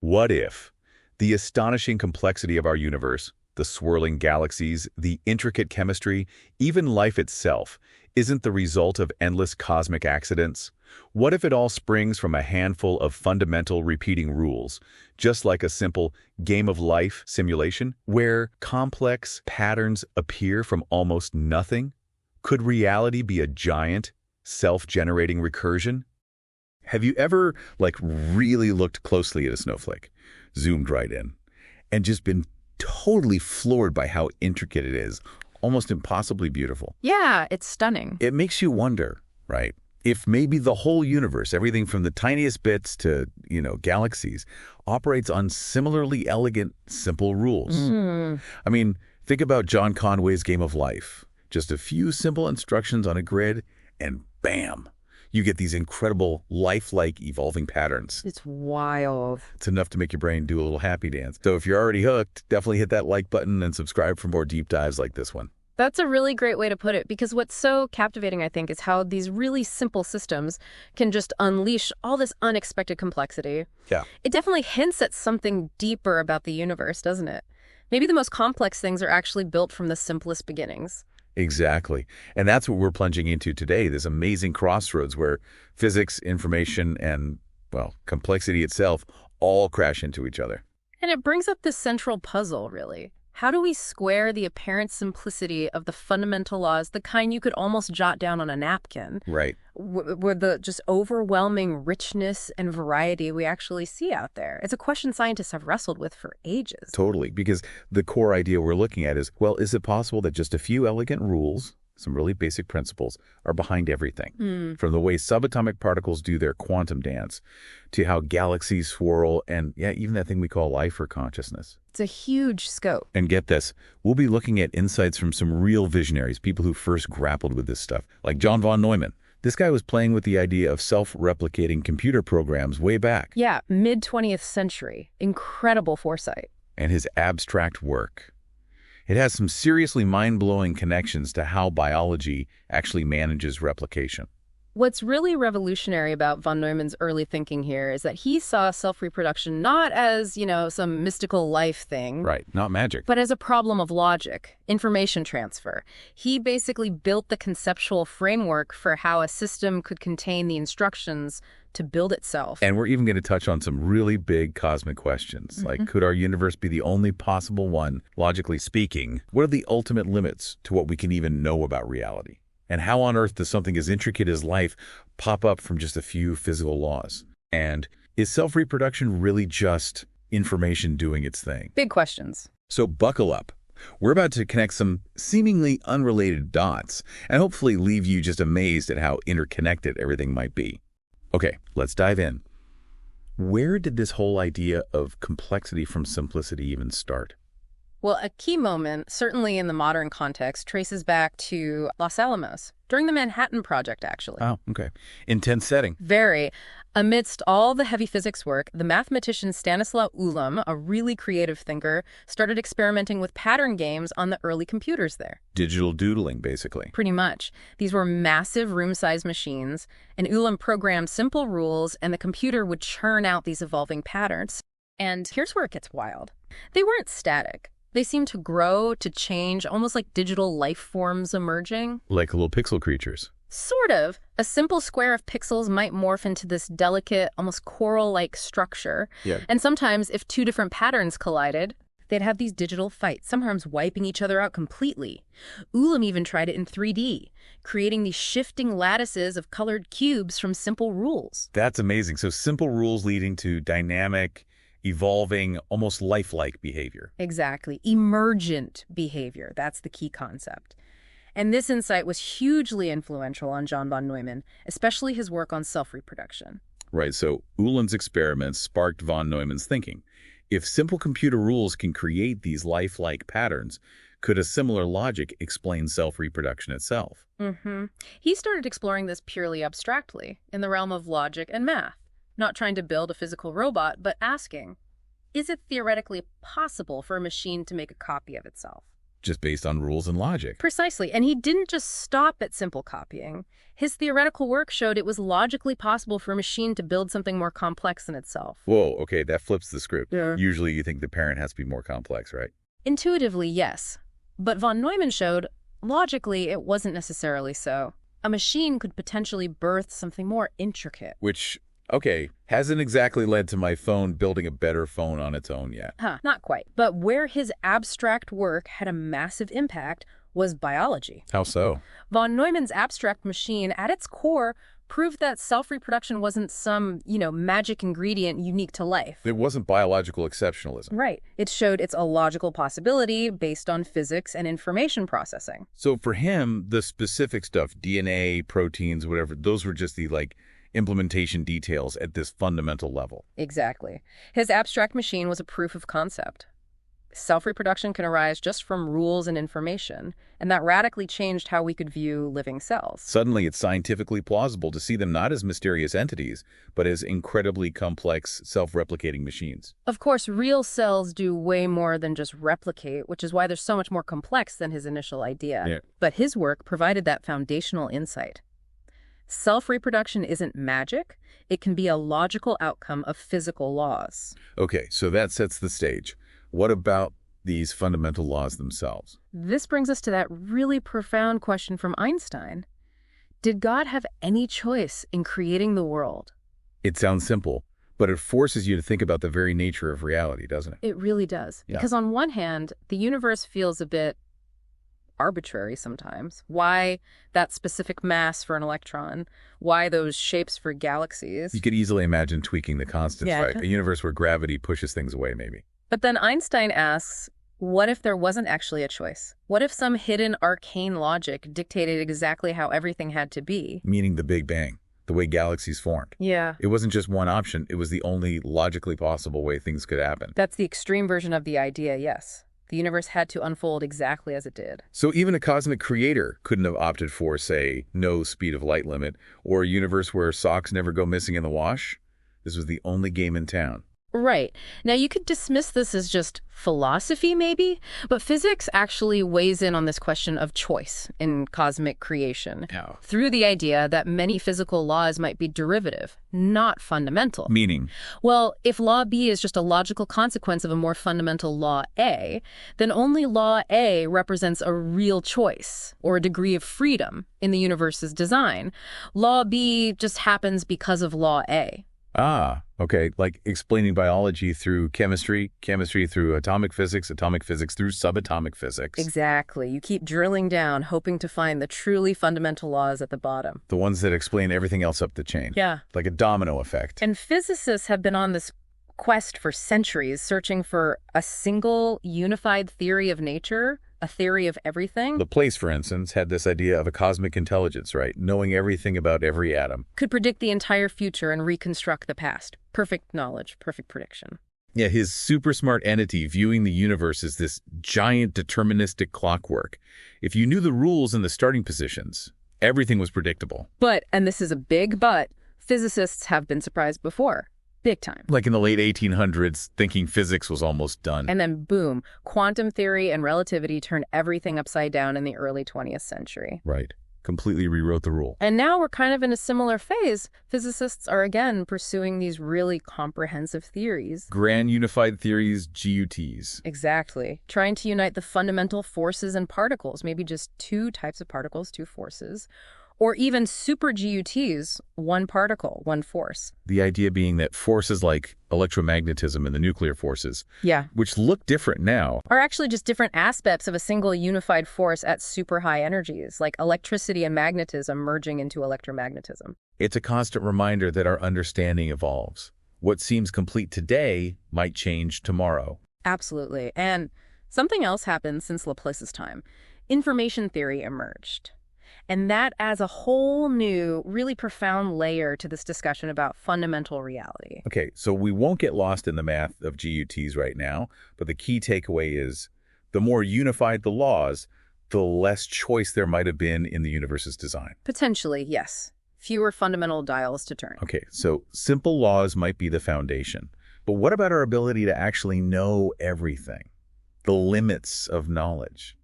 What if the astonishing complexity of our universe, the swirling galaxies, the intricate chemistry, even life itself, isn't the result of endless cosmic accidents? What if it all springs from a handful of fundamental repeating rules, just like a simple game of life simulation, where complex patterns appear from almost nothing? Could reality be a giant, self-generating recursion? Have you ever, really looked closely at a snowflake, zoomed right in, and just been totally floored by how intricate it is, almost impossibly beautiful? Yeah, it's stunning. It makes you wonder, right, if maybe the whole universe, everything from the tiniest bits to, galaxies, operates on similarly elegant, simple rules. I mean, think about John Conway's Game of Life. Just a few simple instructions on a grid, and bam! You get these incredible, lifelike, evolving patterns. It's wild. It's enough to make your brain do a little happy dance. So if you're already hooked, definitely hit that like button and subscribe for more deep dives like this one. That's a really great way to put it, because what's so captivating, I think, is how these really simple systems can just unleash all this unexpected complexity. Yeah. It definitely hints at something deeper about the universe, doesn't it? Maybe the most complex things are actually built from the simplest beginnings. Exactly. And that's what we're plunging into today, this amazing crossroads where physics, information, and, complexity itself all crash into each other. And it brings up this central puzzle, really. How do we square the apparent simplicity of the fundamental laws, the kind you could almost jot down on a napkin, Right. with the just overwhelming richness and variety we actually see out there? It's a question scientists have wrestled with for ages. Totally, because the core idea we're looking at is, is it possible that just a few elegant rules, some really basic principles, are behind everything? From the way subatomic particles do their quantum dance, to how galaxies swirl, and even that thing we call life or consciousness. It's a huge scope. And get this, we'll be looking at insights from some real visionaries, people who first grappled with this stuff, like John von Neumann. This guy was playing with the idea of self-replicating computer programs way back. Yeah, mid-20th century. Incredible foresight. And his abstract work. It has some seriously mind-blowing connections to how biology actually manages replication. What's really revolutionary about von Neumann's early thinking here is that he saw self-reproduction not as, some mystical life thing. Right, not magic. But as a problem of logic, information transfer. He basically built the conceptual framework for how a system could contain the instructions to build itself. And we're even going to touch on some really big cosmic questions, like could our universe be the only possible one, logically speaking? What are the ultimate limits to what we can even know about reality? And how on earth does something as intricate as life pop up from just a few physical laws? And is self-reproduction really just information doing its thing? Big questions. So buckle up. We're about to connect some seemingly unrelated dots and hopefully leave you just amazed at how interconnected everything might be. Okay, let's dive in. Where did this whole idea of complexity from simplicity even start? Well, a key moment, certainly in the modern context, traces back to Los Alamos, during the Manhattan Project, actually. Oh, okay. Intense setting. Very. Amidst all the heavy physics work, the mathematician Stanislaw Ulam, a really creative thinker, started experimenting with pattern games on the early computers there. Digital doodling, basically. Pretty much. These were massive room-sized machines, and Ulam programmed simple rules, and the computer would churn out these evolving patterns. And here's where it gets wild. They weren't static. They seem to grow, to change, almost like digital life forms emerging. Like little pixel creatures. Sort of. A simple square of pixels might morph into this delicate, almost coral-like structure. Yeah. And sometimes, if two different patterns collided, they'd have these digital fights, sometimes wiping each other out completely. Ulam even tried it in 3D, creating these shifting lattices of colored cubes from simple rules. That's amazing. So simple rules leading to dynamic, evolving, almost lifelike behavior. Exactly. Emergent behavior. That's the key concept. And this insight was hugely influential on John von Neumann, especially his work on self-reproduction. Right, so Ulam's experiments sparked von Neumann's thinking. If simple computer rules can create these lifelike patterns, could a similar logic explain self-reproduction itself? He started exploring this purely abstractly, in the realm of logic and math. Not trying to build a physical robot, but asking, is it theoretically possible for a machine to make a copy of itself? just based on rules and logic. Precisely. And he didn't just stop at simple copying. His theoretical work showed it was logically possible for a machine to build something more complex than itself. Whoa, okay, that flips the script. Yeah. Usually you think the parent has to be more complex, right? Intuitively, yes. But von Neumann showed, logically, it wasn't necessarily so. A machine could potentially birth something more intricate. Which, okay, hasn't exactly led to my phone building a better phone on its own yet. Not quite. But where his abstract work had a massive impact was biology. How so? Von Neumann's abstract machine, at its core, proved that self-reproduction wasn't some, magic ingredient unique to life. It wasn't biological exceptionalism. Right. It showed it's a logical possibility based on physics and information processing. So for him, the specific stuff, DNA, proteins, whatever, those were just the, implementation details at this fundamental level. Exactly. His abstract machine was a proof of concept. Self-reproduction can arise just from rules and information, and that radically changed how we could view living cells. Suddenly, it's scientifically plausible to see them not as mysterious entities, but as incredibly complex, self-replicating machines. Of course, real cells do way more than just replicate, which is why they're so much more complex than his initial idea. Yeah. But his work provided that foundational insight. Self-reproduction isn't magic. It can be a logical outcome of physical laws. Okay, so that sets the stage. What about these fundamental laws themselves? This brings us to that really profound question from Einstein. Did God have any choice in creating the world? It sounds simple, but it forces you to think about the very nature of reality, doesn't it? It really does. Yeah. Because on one hand, the universe feels a bit arbitrary sometimes. Why that specific mass for an electron? Why those shapes for galaxies? You could easily imagine tweaking the constants, Yeah. right? A universe where gravity pushes things away, maybe. But then Einstein asks, what if there wasn't actually a choice? What if some hidden arcane logic dictated exactly how everything had to be? Meaning the Big Bang, the way galaxies formed. Yeah. It wasn't just one option. It was the only logically possible way things could happen. That's the extreme version of the idea, yes. The universe had to unfold exactly as it did. So even a cosmic creator couldn't have opted for, say, no speed of light limit, or a universe where socks never go missing in the wash. This was the only game in town. Right. Now, you could dismiss this as just philosophy, maybe, but physics actually weighs in on this question of choice in cosmic creation through the idea that many physical laws might be derivative, not fundamental. Meaning? Well, if law B is just a logical consequence of a more fundamental law A, then only law A represents a real choice or a degree of freedom in the universe's design. Law B just happens because of law A. Ah, okay, like explaining biology through chemistry, chemistry through atomic physics through subatomic physics. Exactly. You keep drilling down, hoping to find the truly fundamental laws at the bottom. The ones that explain everything else up the chain. Yeah. Like a domino effect. And physicists have been on this quest for centuries, searching for a single unified theory of nature, a theory of everything. Laplace, for instance, had this idea of a cosmic intelligence, right? Knowing everything about every atom. Could predict the entire future and reconstruct the past. Perfect knowledge, perfect prediction. Yeah, his super smart entity viewing the universe as this giant deterministic clockwork. If you knew the rules and the starting positions, everything was predictable. But, and this is a big but, physicists have been surprised before. Big time. Like in the late 1800s, thinking physics was almost done. And then boom, quantum theory and relativity turned everything upside down in the early 20th century. Right. Completely rewrote the rule. And now we're kind of in a similar phase. Physicists are again pursuing these really comprehensive theories. Grand unified theories, GUTs. Exactly. Trying to unite the fundamental forces and particles, maybe just two types of particles, two forces. Or even super GUTs, one particle, one force. The idea being that forces like electromagnetism and the nuclear forces, Yeah. which look different now, Are actually just different aspects of a single unified force at super high energies, like electricity and magnetism merging into electromagnetism. it's a constant reminder that our understanding evolves. What seems complete today might change tomorrow. Absolutely. And something else happened since Laplace's time. Information theory emerged. And that adds a whole new, really profound layer to this discussion about fundamental reality. Okay, so we won't get lost in the math of GUTs right now, but the key takeaway is the more unified the laws, the less choice there might have been in the universe's design. Potentially, yes. Fewer fundamental dials to turn. Okay, so simple laws might be the foundation, but what about our ability to actually know everything? The limits of knowledge?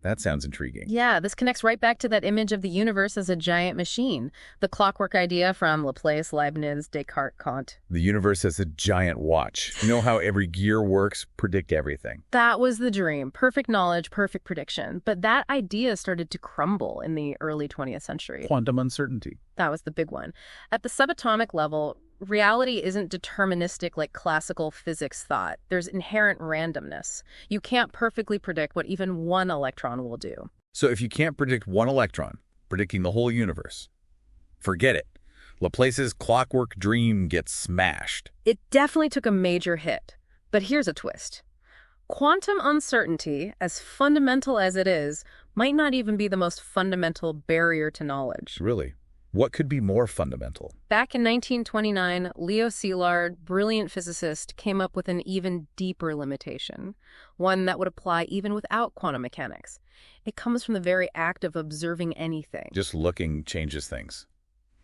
That sounds intriguing. Yeah, this connects right back to that image of the universe as a giant machine, the clockwork idea from Laplace, Leibniz, Descartes, Kant. The universe as a giant watch. You know how every gear works? Predict everything. That was the dream. Perfect knowledge, perfect prediction. But that idea started to crumble in the early 20th century. Quantum uncertainty. That was the big one. At the subatomic level, reality isn't deterministic like classical physics thought. There's inherent randomness. You can't perfectly predict what even one electron will do. So if you can't predict one electron, predicting the whole universe, forget it. Laplace's clockwork dream gets smashed. It definitely took a major hit. But here's a twist. Quantum uncertainty, as fundamental as it is, might not even be the most fundamental barrier to knowledge. Really? What could be more fundamental? Back in 1929, Leo Szilard, brilliant physicist, came up with an even deeper limitation, one that would apply even without quantum mechanics. It comes from the very act of observing anything. Just looking changes things.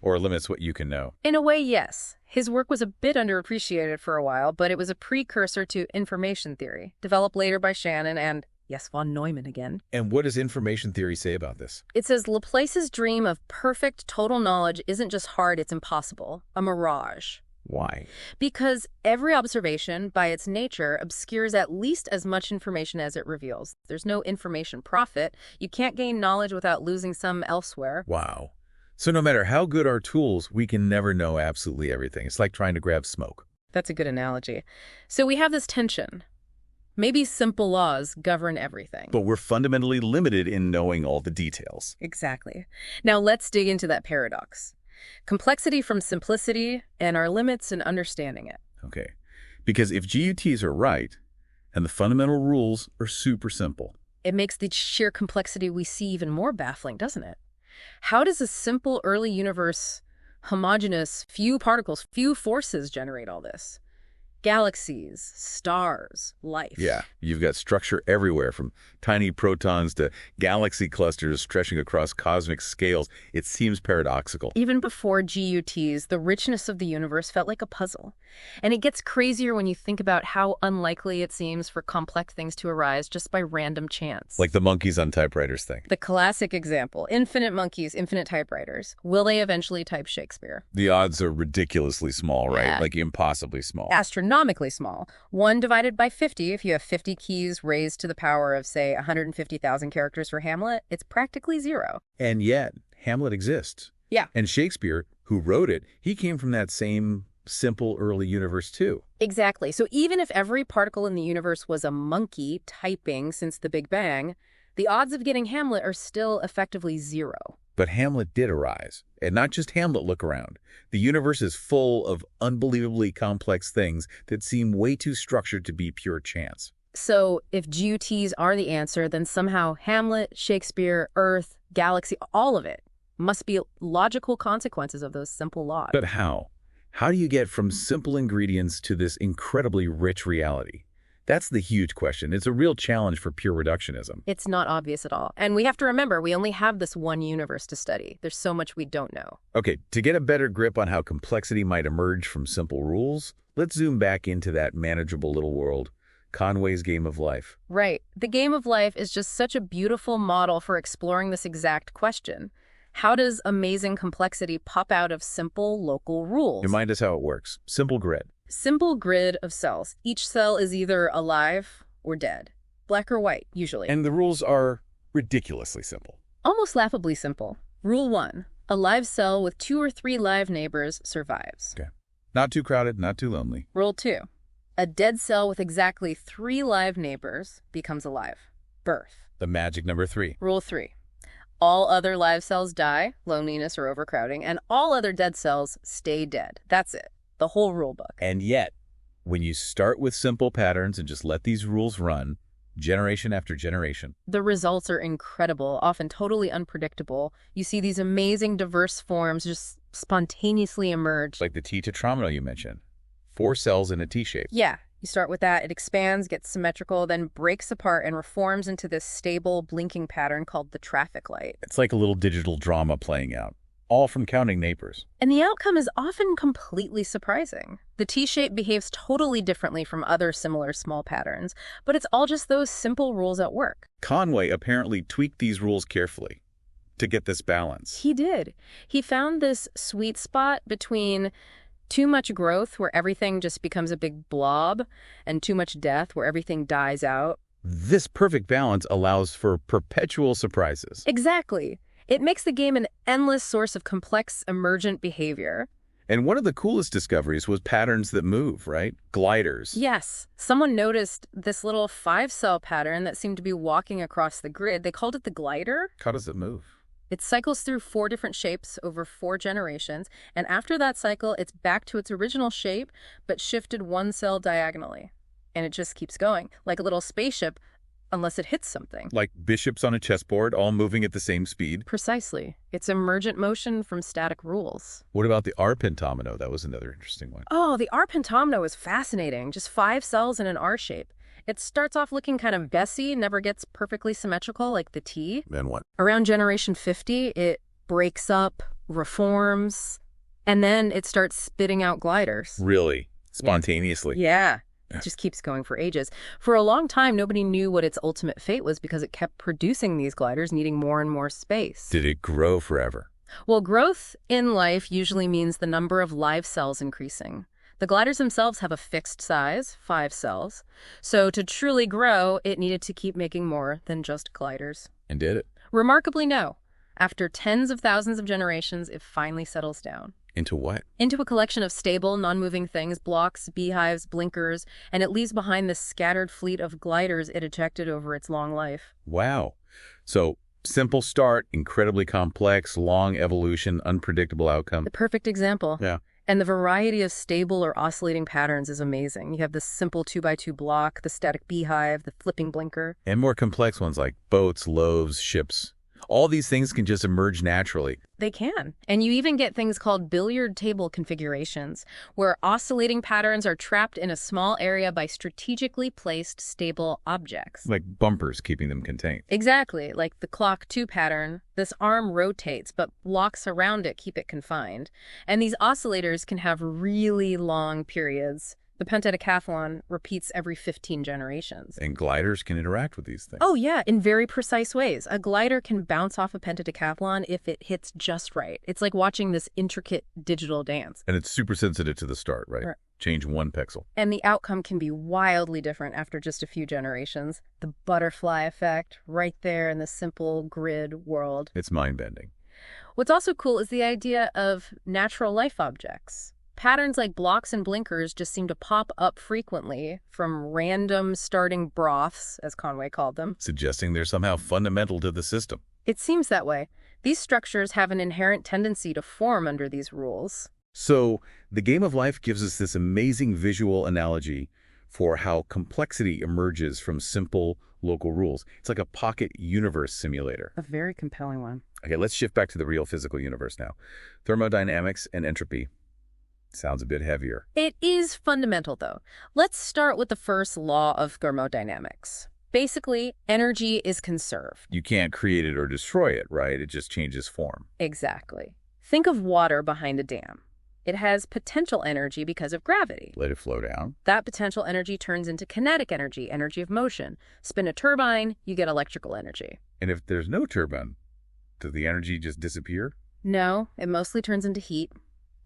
Or limits what you can know. In a way, yes. His work was a bit underappreciated for a while, but it was a precursor to information theory, developed later by Shannon and, yes, von Neumann again. And what does information theory say about this? It says Laplace's dream of perfect total knowledge isn't just hard, it's impossible. A mirage. Why? Because every observation, by its nature, obscures at least as much information as it reveals. There's no information profit. You can't gain knowledge without losing some elsewhere. Wow. So no matter how good our tools, we can never know absolutely everything. It's like trying to grab smoke. That's a good analogy. So we have this tension. Maybe simple laws govern everything. But we're fundamentally limited in knowing all the details. Exactly. Now let's dig into that paradox. Complexity from simplicity and our limits in understanding it. Okay. Because if GUTs are right, and the fundamental rules are super simple. It makes the sheer complexity we see even more baffling, doesn't it? How does a simple early universe, homogeneous, few particles, few forces generate all this? Galaxies, stars, life. Yeah, you've got structure everywhere, from tiny protons to galaxy clusters stretching across cosmic scales. It seems paradoxical. Even before GUTs, the richness of the universe felt like a puzzle. And it gets crazier when you think about how unlikely it seems for complex things to arise just by random chance. Like the monkeys on typewriters thing. The classic example, infinite monkeys, infinite typewriters. Will they eventually type Shakespeare? The odds are ridiculously small, right? Yeah. Like impossibly small. Astronomically small. 1 divided by 50, if you have 50 keys raised to the power of, say, 150,000 characters for Hamlet, it's practically zero. And yet, Hamlet exists. Yeah. And Shakespeare, who wrote it, he came from that same simple early universe too. Exactly. So even if every particle in the universe was a monkey typing since the Big Bang, the odds of getting Hamlet are still effectively zero. But Hamlet did arise. And not just Hamlet, look around. The universe is full of unbelievably complex things that seem way too structured to be pure chance. So if GUTs are the answer, then somehow Hamlet, Shakespeare, Earth, galaxy, all of it must be logical consequences of those simple laws. But how? How do you get from simple ingredients to this incredibly rich reality? That's the huge question. It's a real challenge for pure reductionism. It's not obvious at all. And we have to remember, we only have this one universe to study. There's so much we don't know. Okay, to get a better grip on how complexity might emerge from simple rules, let's zoom back into that manageable little world, Conway's game of life. Right. The game of life is just such a beautiful model for exploring this exact question. How does amazing complexity pop out of simple local rules? Remind us how it works. Simple grid. Simple grid of cells. Each cell is either alive or dead. Black or white, usually. And the rules are ridiculously simple. Almost laughably simple. Rule 1. A live cell with 2 or 3 live neighbors survives. Okay. Not too crowded, not too lonely. Rule 2. A dead cell with exactly 3 live neighbors becomes alive. Birth. The magic number 3. Rule 3. All other live cells die, loneliness or overcrowding, and all other dead cells stay dead. That's it. The whole rule book. And yet, when you start with simple patterns and just let these rules run, generation after generation, the results are incredible, often totally unpredictable. You see these amazing diverse forms just spontaneously emerge. like the T tetromino you mentioned. 4 cells in a T shape. Yeah, you start with that, it expands, gets symmetrical, then breaks apart and reforms into this stable blinking pattern called the traffic light. It's like a little digital drama playing out. all from counting neighbors. And the outcome is often completely surprising. The T-shape behaves totally differently from other similar small patterns, but it's all just those simple rules at work. Conway apparently tweaked these rules carefully to get this balance. He did. He found this sweet spot between too much growth, where everything just becomes a big blob, and too much death, where everything dies out. This perfect balance allows for perpetual surprises. Exactly. It makes the game an endless source of complex, emergent behavior. And one of the coolest discoveries was patterns that move, right? Gliders. Yes. Someone noticed this little 5-cell pattern that seemed to be walking across the grid. They called it the glider. How does it move? It cycles through 4 different shapes over 4 generations, and after that cycle, it's back to its original shape, but shifted 1 cell diagonally. And it just keeps going, like a little spaceship, unless it hits something. Like bishops on a chessboard, all moving at the same speed? Precisely. It's emergent motion from static rules. What about the R-pentomino? That was another interesting one. Oh, the R-pentomino is fascinating. Just 5 cells in an R shape. It starts off looking kind of messy, never gets perfectly symmetrical like the T. Then what? Around generation 50, it breaks up, reforms, and then it starts spitting out gliders. Really? Spontaneously? Yeah. It just keeps going for ages. For a long time, nobody knew what its ultimate fate was because it kept producing these gliders, needing more and more space. Did it grow forever? Well, growth in life usually means the number of live cells increasing. The gliders themselves have a fixed size, 5 cells. So to truly grow, it needed to keep making more than just gliders. And did it? Remarkably, no. After tens of thousands of generations, it finally settles down. Into what? Into a collection of stable, non-moving things, blocks, beehives, blinkers, and it leaves behind this scattered fleet of gliders it ejected over its long life. Wow. So, simple start, incredibly complex, long evolution, unpredictable outcome. The perfect example. Yeah. And the variety of stable or oscillating patterns is amazing. You have this simple 2x2 block, the static beehive, the flipping blinker. And more complex ones like boats, loaves, ships. All these things can just emerge naturally. They can. And you even get things called billiard table configurations, where oscillating patterns are trapped in a small area by strategically placed stable objects. Like bumpers keeping them contained. Exactly. Like the clock 2 pattern, this arm rotates, but blocks around it keep it confined. And these oscillators can have really long periods. The pentadecathlon repeats every 15 generations. And gliders can interact with these things. Oh, yeah, in very precise ways. A glider can bounce off a pentadecathlon if it hits just right. It's like watching this intricate digital dance. And it's super sensitive to the start, right? Right. Change 1 pixel. And the outcome can be wildly different after just a few generations. The butterfly effect, right there in the simple grid world. It's mind-bending. What's also cool is the idea of natural life objects. Patterns like blocks and blinkers just seem to pop up frequently from random starting broths, as Conway called them. Suggesting they're somehow fundamental to the system. It seems that way. These structures have an inherent tendency to form under these rules. So, the game of life gives us this amazing visual analogy for how complexity emerges from simple local rules. It's like a pocket universe simulator. A very compelling one. Okay, let's shift back to the real physical universe now. Thermodynamics and entropy. Sounds a bit heavier. It is fundamental, though. Let's start with the first law of thermodynamics. Basically, energy is conserved. You can't create it or destroy it, right? It just changes form. Exactly. Think of water behind a dam. It has potential energy because of gravity. Let it flow down. That potential energy turns into kinetic energy, energy of motion. Spin a turbine, you get electrical energy. And if there's no turbine, does the energy just disappear? No, it mostly turns into heat.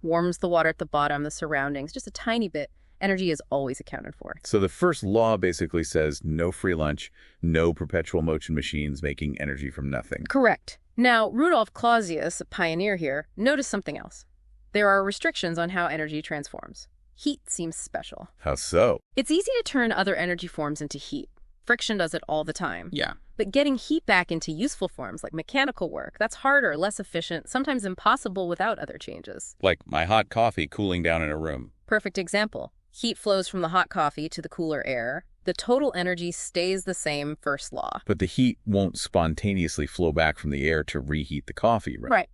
Warms the water at the bottom, the surroundings, just a tiny bit. Energy is always accounted for. So the first law basically says no free lunch, no perpetual motion machines making energy from nothing. Correct. Now, Rudolf Clausius, a pioneer here, noticed something else. There are restrictions on how energy transforms. Heat seems special. How so? It's easy to turn other energy forms into heat. Friction does it all the time. Yeah. But getting heat back into useful forms like mechanical work, that's harder, less efficient, sometimes impossible without other changes. Like my hot coffee cooling down in a room. Perfect example. Heat flows from the hot coffee to the cooler air. The total energy stays the same, first law. But the heat won't spontaneously flow back from the air to reheat the coffee, right? Right.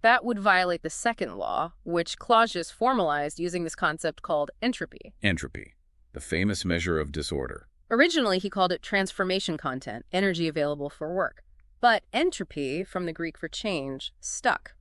That would violate the second law, which Clausius formalized using this concept called entropy. Entropy, the famous measure of disorder. Originally, he called it transformation content, energy available for work. But entropy, from the Greek for change, stuck.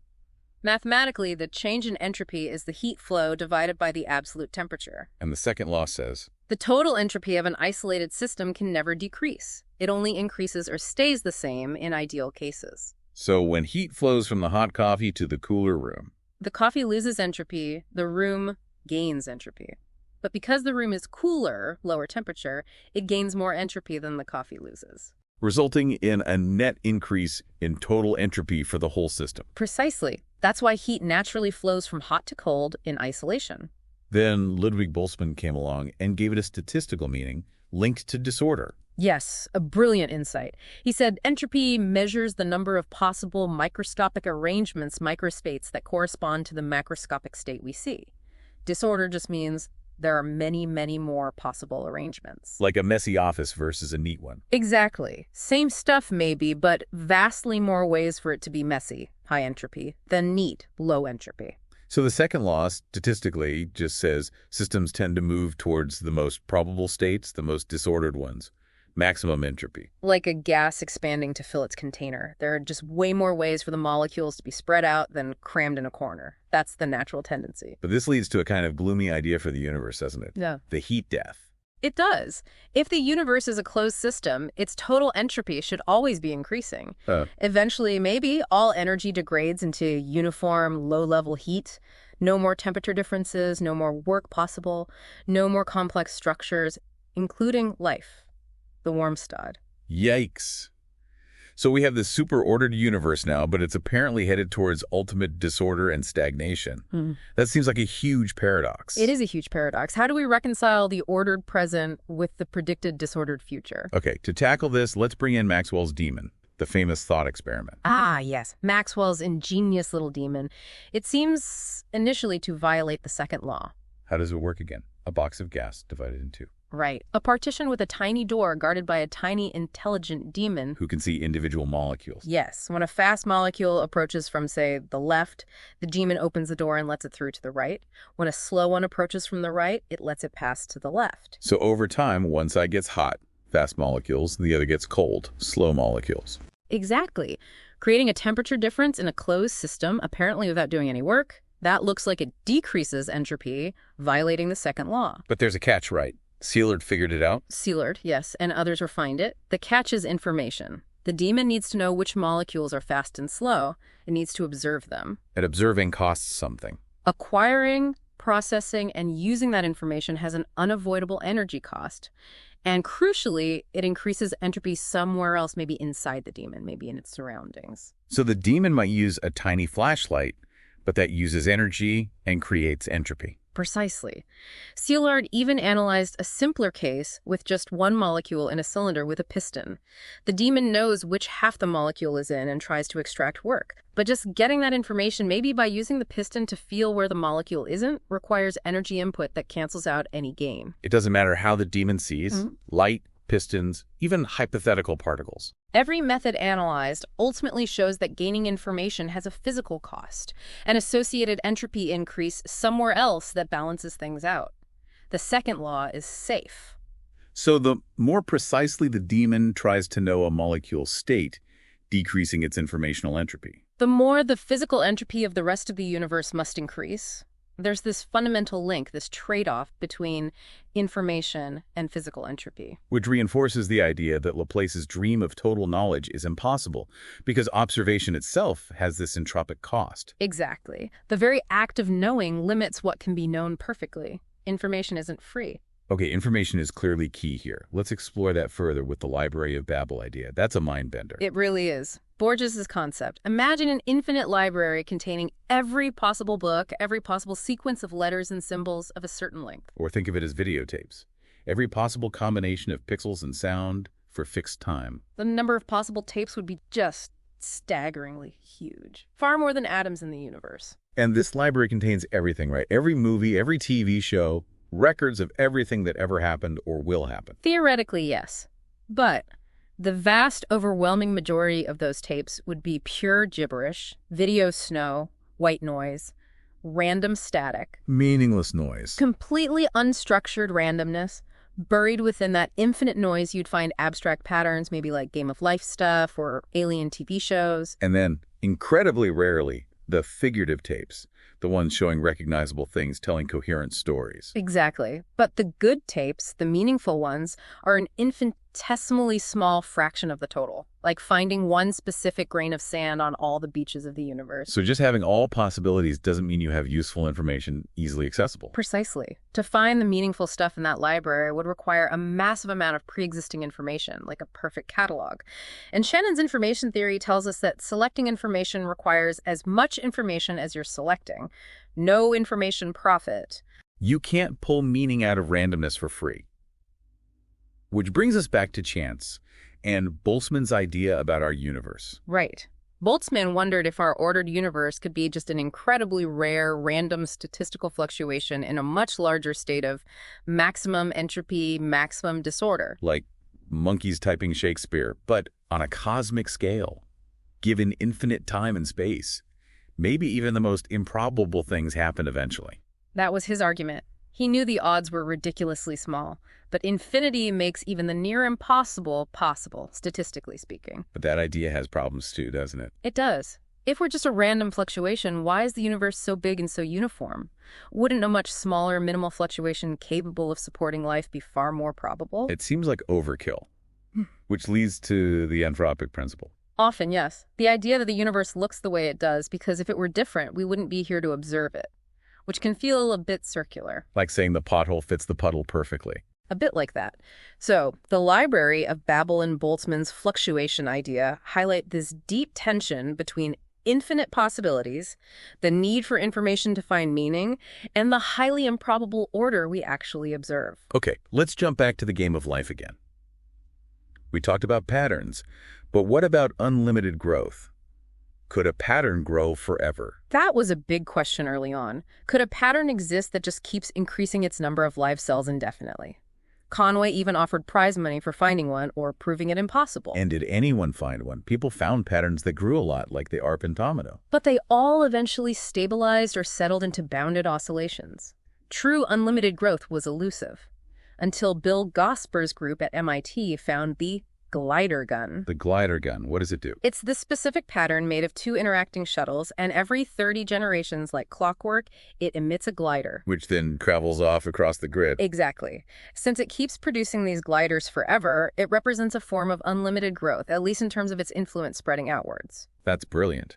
Mathematically, the change in entropy is the heat flow divided by the absolute temperature. And the second law says, The total entropy of an isolated system can never decrease. It only increases or stays the same in ideal cases. so when heat flows from the hot coffee to the cooler room, The coffee loses entropy, the room gains entropy. But because the room is cooler, lower temperature, it gains more entropy than the coffee loses. resulting in a net increase in total entropy for the whole system. Precisely. That's why heat naturally flows from hot to cold in isolation. Then Ludwig Boltzmann came along and gave it a statistical meaning linked to disorder. Yes, a brilliant insight. He said entropy measures the number of possible microscopic arrangements, microspates, that correspond to the macroscopic state we see. Disorder just means there are many, many more possible arrangements. Like a messy office versus a neat one. Exactly. Same stuff maybe, but vastly more ways for it to be messy, high entropy, than neat, low entropy. So the second law, statistically, just says systems tend to move towards the most probable states, the most disordered ones. Maximum entropy. Like a gas expanding to fill its container. There are just way more ways for the molecules to be spread out than crammed in a corner. That's the natural tendency. But this leads to a kind of gloomy idea for the universe, doesn't it? Yeah. The heat death. It does. If the universe is a closed system, its total entropy should always be increasing. Eventually, maybe all energy degrades into uniform, low-level heat. No more temperature differences, no more work possible, no more complex structures, including life. The Wormstad. Yikes. So we have this super-ordered universe now, but it's apparently headed towards ultimate disorder and stagnation. That seems like a huge paradox. It is a huge paradox. How do we reconcile the ordered present with the predicted disordered future? Okay, to tackle this, let's bring in Maxwell's demon, the famous thought experiment. Ah, yes. Maxwell's ingenious little demon. It seems initially to violate the second law. How does it work again? A box of gas divided in two. Right. A partition with a tiny door guarded by a tiny, intelligent demon. Who can see individual molecules. Yes. When a fast molecule approaches from, say, the left, the demon opens the door and lets it through to the right. When a slow one approaches from the right, it lets it pass to the left. So over time, one side gets hot, fast molecules, and the other gets cold, slow molecules. Exactly. Creating a temperature difference in a closed system, apparently without doing any work, that looks like it decreases entropy, violating the second law. But there's a catch, right? Cellular figured it out? Cellular, yes, and others refined it. The catch is information. The demon needs to know which molecules are fast and slow. It needs to observe them. And observing costs something. Acquiring, processing, and using that information has an unavoidable energy cost. And crucially, it increases entropy somewhere else, maybe inside the demon, maybe in its surroundings. So the demon might use a tiny flashlight, but that uses energy and creates entropy. Precisely. Cellular even analyzed a simpler case with just one molecule in a cylinder with a piston. The demon knows which half the molecule is in and tries to extract work. But just getting that information, maybe by using the piston to feel where the molecule isn't, requires energy input that cancels out any gain. It doesn't matter how the demon sees, light, pistons, even hypothetical particles. Every method analyzed ultimately shows that gaining information has a physical cost, an associated entropy increase somewhere else that balances things out. The second law is safe. So the more precisely the demon tries to know a molecule's state, decreasing its informational entropy. The more the physical entropy of the rest of the universe must increase. There's this fundamental link, this trade-off between information and physical entropy. Which reinforces the idea that Laplace's dream of total knowledge is impossible, because observation itself has this entropic cost. Exactly. The very act of knowing limits what can be known perfectly. Information isn't free. Okay, information is clearly key here. Let's explore that further with the Library of Babel idea. That's a mind-bender. It really is. Borges' concept. Imagine an infinite library containing every possible book, every possible sequence of letters and symbols of a certain length. Or think of it as videotapes. Every possible combination of pixels and sound for fixed time. The number of possible tapes would be just staggeringly huge. Far more than atoms in the universe. And this library contains everything, right? Every movie, every TV show, records of everything that ever happened or will happen. Theoretically, yes. But the vast, overwhelming majority of those tapes would be pure gibberish, video snow, white noise, random static. Meaningless noise. Completely unstructured randomness. Buried within that infinite noise, you'd find abstract patterns, maybe like Game of Life stuff or alien TV shows. And then, incredibly rarely, The figurative tapes, the ones showing recognizable things, telling coherent stories. Exactly. But the good tapes, the meaningful ones, are an infinitesimally small fraction of the total, like finding one specific grain of sand on all the beaches of the universe. So just having all possibilities doesn't mean you have useful information easily accessible. Precisely. To find the meaningful stuff in that library would require a massive amount of pre-existing information, like a perfect catalog. And Shannon's information theory tells us that selecting information requires as much information as you're selecting. No information profit. You can't pull meaning out of randomness for free. Which brings us back to chance and Boltzmann's idea about our universe. Right. Boltzmann wondered if our ordered universe could be just an incredibly rare, random statistical fluctuation in a much larger state of maximum entropy, maximum disorder. Like monkeys typing Shakespeare, but on a cosmic scale, given infinite time and space. Maybe even the most improbable things happen eventually. That was his argument. He knew the odds were ridiculously small, but infinity makes even the near impossible possible, statistically speaking. But that idea has problems too, doesn't it? It does. If we're just a random fluctuation, why is the universe so big and so uniform? Wouldn't a much smaller, minimal fluctuation capable of supporting life be far more probable? It seems like overkill, which leads to the anthropic principle. Often, yes. The idea that the universe looks the way it does because if it were different, we wouldn't be here to observe it, which can feel a bit circular. Like saying the pothole fits the puddle perfectly. A bit like that. So, the library of Babel and Boltzmann's fluctuation idea highlight this deep tension between infinite possibilities, the need for information to find meaning, and the highly improbable order we actually observe. Okay, let's jump back to the game of life again. We talked about patterns, but what about unlimited growth? Could a pattern grow forever? That was a big question early on. Could a pattern exist that just keeps increasing its number of live cells indefinitely? Conway even offered prize money for finding one or proving it impossible. And did anyone find one? People found patterns that grew a lot, like the ARP Automata. But they all eventually stabilized or settled into bounded oscillations. True unlimited growth was elusive, until Bill Gosper's group at MIT found the glider gun. The glider gun, what does it do? It's this specific pattern made of two interacting shuttles, and every 30 generations, like clockwork, it emits a glider. Which then travels off across the grid. Exactly. Since it keeps producing these gliders forever, it represents a form of unlimited growth, at least in terms of its influence spreading outwards. That's brilliant.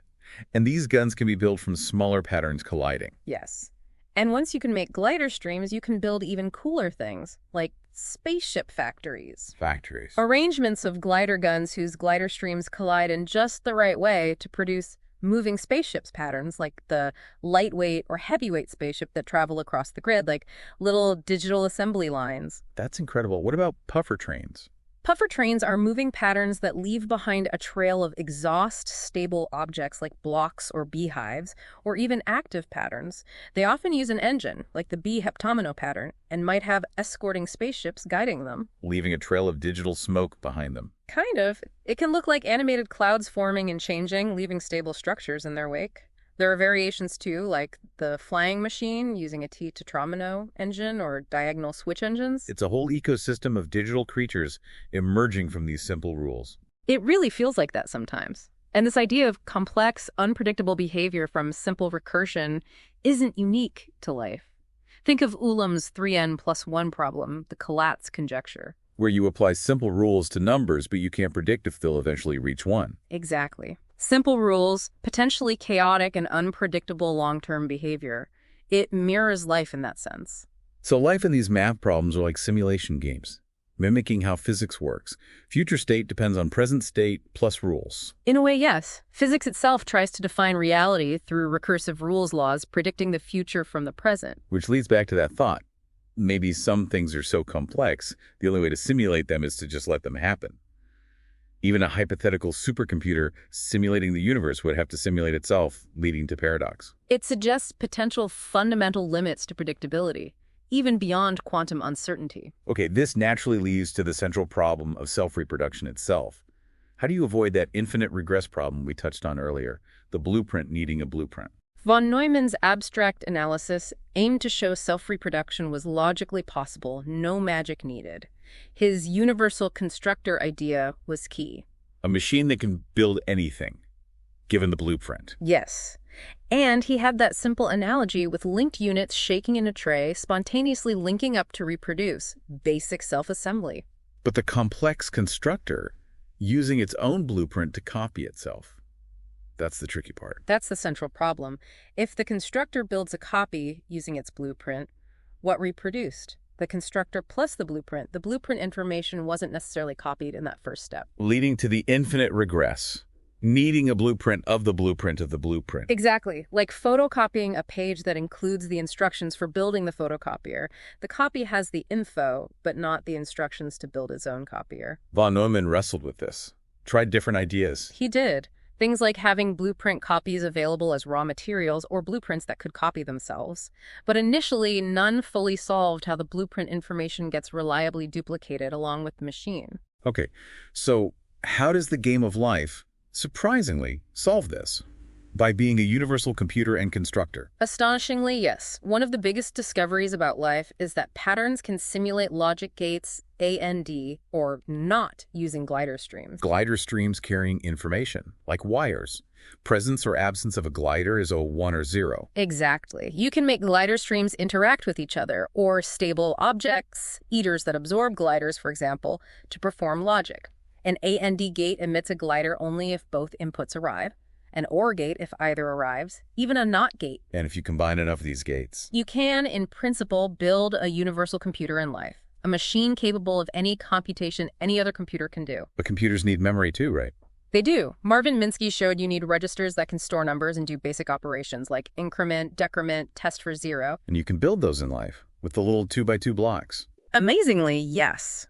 And these guns can be built from smaller patterns colliding. Yes. And once you can make glider streams, you can build even cooler things, like spaceship factories. Factories. Arrangements of glider guns whose glider streams collide in just the right way to produce moving spaceships patterns, like the lightweight or heavyweight spaceship that travel across the grid, like little digital assembly lines. That's incredible. What about puffer trains? Puffer trains are moving patterns that leave behind a trail of exhaust-stable objects like blocks or beehives, or even active patterns. They often use an engine, like the bee heptomino pattern, and might have escorting spaceships guiding them. Leaving a trail of digital smoke behind them. Kind of. It can look like animated clouds forming and changing, leaving stable structures in their wake. There are variations too, like the flying machine using a tetromino engine or diagonal switch engines. It's a whole ecosystem of digital creatures emerging from these simple rules. It really feels like that sometimes. And this idea of complex, unpredictable behavior from simple recursion isn't unique to life. Think of Ulam's 3n+1 problem, the Collatz conjecture. Where you apply simple rules to numbers, but you can't predict if they'll eventually reach 1. Exactly. Simple rules, potentially chaotic and unpredictable long-term behavior. It mirrors life in that sense. So life in these math problems are like simulation games, mimicking how physics works. Future state depends on present state plus rules. In a way, yes. Physics itself tries to define reality through recursive rules laws, predicting the future from the present. Which leads back to that thought. Maybe some things are so complex, the only way to simulate them is to just let them happen. Even a hypothetical supercomputer simulating the universe would have to simulate itself, leading to paradox. It suggests potential fundamental limits to predictability, even beyond quantum uncertainty. Okay, this naturally leads to the central problem of self-reproduction itself. How do you avoid that infinite regress problem we touched on earlier, the blueprint needing a blueprint? Von Neumann's abstract analysis aimed to show self-reproduction was logically possible, no magic needed. His universal constructor idea was key. A machine that can build anything, given the blueprint. Yes. And he had that simple analogy with linked units shaking in a tray, spontaneously linking up to reproduce. Basic self-assembly. But the complex constructor, using its own blueprint to copy itself. That's the tricky part. That's the central problem. If the constructor builds a copy using its blueprint, what reproduced? The constructor plus the blueprint. The blueprint information wasn't necessarily copied in that first step. Leading to the infinite regress, needing a blueprint of the blueprint of the blueprint. Exactly. Like photocopying a page that includes the instructions for building the photocopier. The copy has the info, but not the instructions to build its own copier. Von Neumann wrestled with this, tried different ideas. He did. Things like having blueprint copies available as raw materials or blueprints that could copy themselves. But initially, none fully solved how the blueprint information gets reliably duplicated along with the machine. Okay, so how does the game of life, surprisingly, solve this? By being a universal computer and constructor. Astonishingly, yes. One of the biggest discoveries about life is that patterns can simulate logic gates AND or not using glider streams. Glider streams carrying information, like wires. Presence or absence of a glider is a 1 or 0. Exactly. You can make glider streams interact with each other, or stable objects, eaters that absorb gliders, for example, to perform logic. An AND gate emits a glider only if both inputs arrive. An OR gate if either arrives, even a NOT gate. And if you combine enough of these gates, You can, in principle, build a universal computer in life, a machine capable of any computation any other computer can do. but computers need memory too, right? They do. Marvin Minsky showed you need registers that can store numbers and do basic operations like increment, decrement, test for zero. And you can build those in life with the little 2x2 blocks. Amazingly, yes.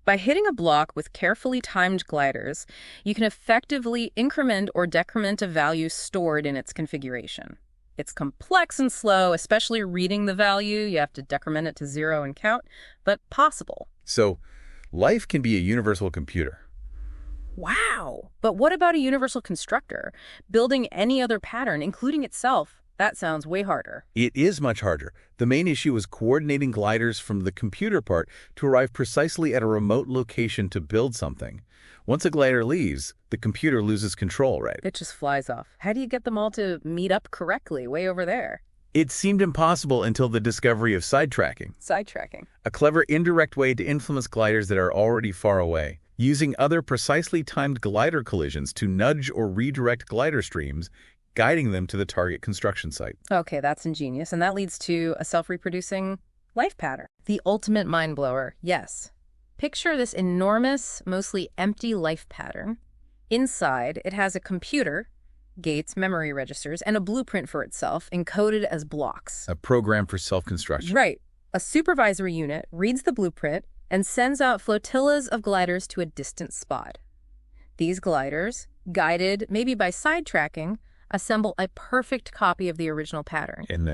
By hitting a block with carefully timed gliders, you can effectively increment or decrement a value stored in its configuration. It's complex and slow, especially reading the value. You have to decrement it to 0 and count, but possible. So life can be a universal computer. Wow! But what about a universal constructor? Building any other pattern, including itself, that sounds way harder. It is much harder. The main issue is coordinating gliders from the computer part to arrive precisely at a remote location to build something. Once a glider leaves, the computer loses control, right? It just flies off. How do you get them all to meet up correctly way over there? It seemed impossible until the discovery of sidetracking, Sidetracking. a clever indirect way to influence gliders that are already far away. Using other precisely timed glider collisions to nudge or redirect glider streams, guiding them to the target construction site. Okay, that's ingenious. And that leads to a self-reproducing life pattern. The ultimate mind blower, yes. Picture this enormous, mostly empty life pattern. Inside, it has a computer, gates, memory registers, and a blueprint for itself, encoded as blocks. A program for self-construction. Right. A supervisory unit reads the blueprint and sends out flotillas of gliders to a distant spot. These gliders, guided maybe by sidetracking, assemble a perfect copy of the original pattern. And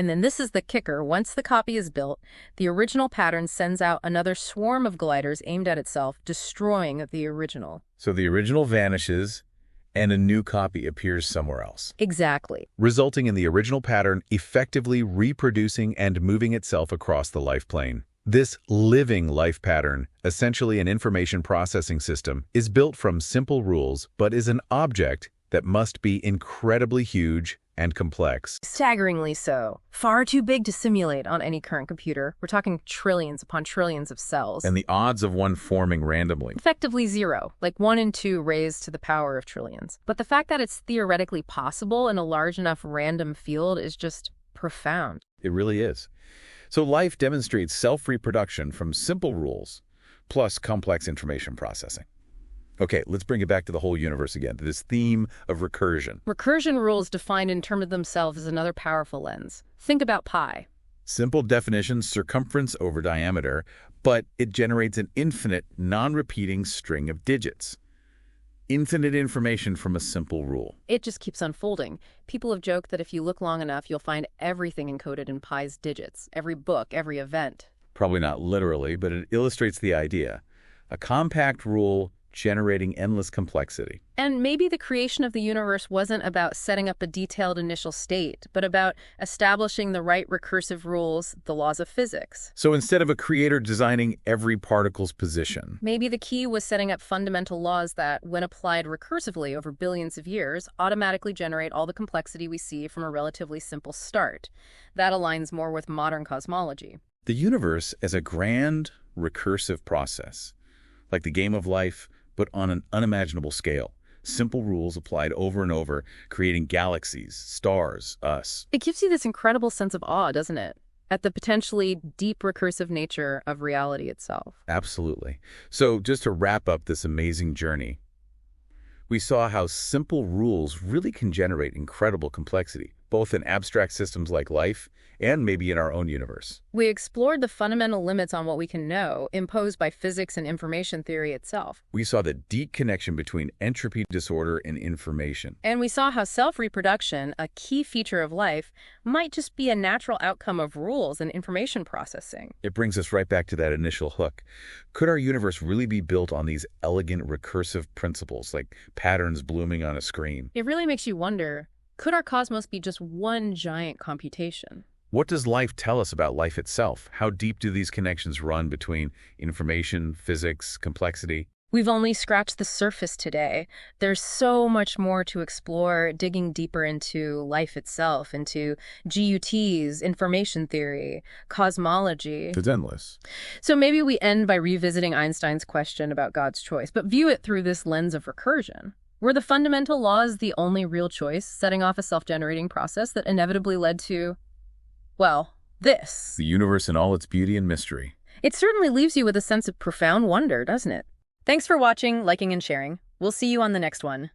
then This is the kicker. Once the copy is built, the original pattern sends out another swarm of gliders aimed at itself, destroying the original. So the original vanishes and a new copy appears somewhere else, Exactly. resulting in the original pattern effectively reproducing and moving itself across the life plane. This living life pattern, essentially an information processing system, is built from simple rules but is an object that must be incredibly huge and complex. Staggeringly so. Far too big to simulate on any current computer. We're talking trillions upon trillions of cells. And the odds of one forming randomly. Effectively 0, like 1 and 2 raised to the power of trillions. But the fact that it's theoretically possible in a large enough random field is just profound. It really is. So life demonstrates self-reproduction from simple rules plus complex information processing. Okay, let's bring it back to the whole universe again, to this theme of recursion. Recursion rules defined in terms of themselves is another powerful lens. Think about pi. Simple definition, circumference over diameter, but it generates an infinite, non-repeating string of digits. Infinite information from a simple rule. It just keeps unfolding. People have joked that if you look long enough, you'll find everything encoded in pi's digits. Every book, every event. Probably not literally, but it illustrates the idea. A compact rule generating endless complexity. And maybe the creation of the universe wasn't about setting up a detailed initial state, but about establishing the right recursive rules, the laws of physics. So instead of a creator designing every particle's position, Maybe the key was setting up fundamental laws that, when applied recursively over billions of years, automatically generate all the complexity we see from a relatively simple start. That aligns more with modern cosmology. the universe as a grand, recursive process, like the game of life, but on an unimaginable scale. Simple rules applied over and over, creating galaxies, stars, us. It gives you this incredible sense of awe, doesn't it? At the potentially deep recursive nature of reality itself. Absolutely. So just to wrap up this amazing journey, we saw how simple rules really can generate incredible complexity, both in abstract systems like life and maybe in our own universe. We explored the fundamental limits on what we can know, imposed by physics and information theory itself. We saw the deep connection between entropy disorder and information. And we saw how self-reproduction, a key feature of life, might just be a natural outcome of rules and information processing. It brings us right back to that initial hook. Could our universe really be built on these elegant recursive principles, like patterns blooming on a screen? It really makes you wonder, could our cosmos be just one giant computation? What does life tell us about life itself? How deep do these connections run between information, physics, complexity? We've only scratched the surface today. There's so much more to explore, digging deeper into life itself, into GUTs, information theory, cosmology. It's endless. So maybe we end by revisiting Einstein's question about God's choice, but view it through this lens of recursion. Were the fundamental laws the only real choice, setting off a self-generating process that inevitably led to, well, this? The universe in all its beauty and mystery. It certainly leaves you with a sense of profound wonder, doesn't it? Thanks for watching, liking, and sharing. We'll see you on the next one.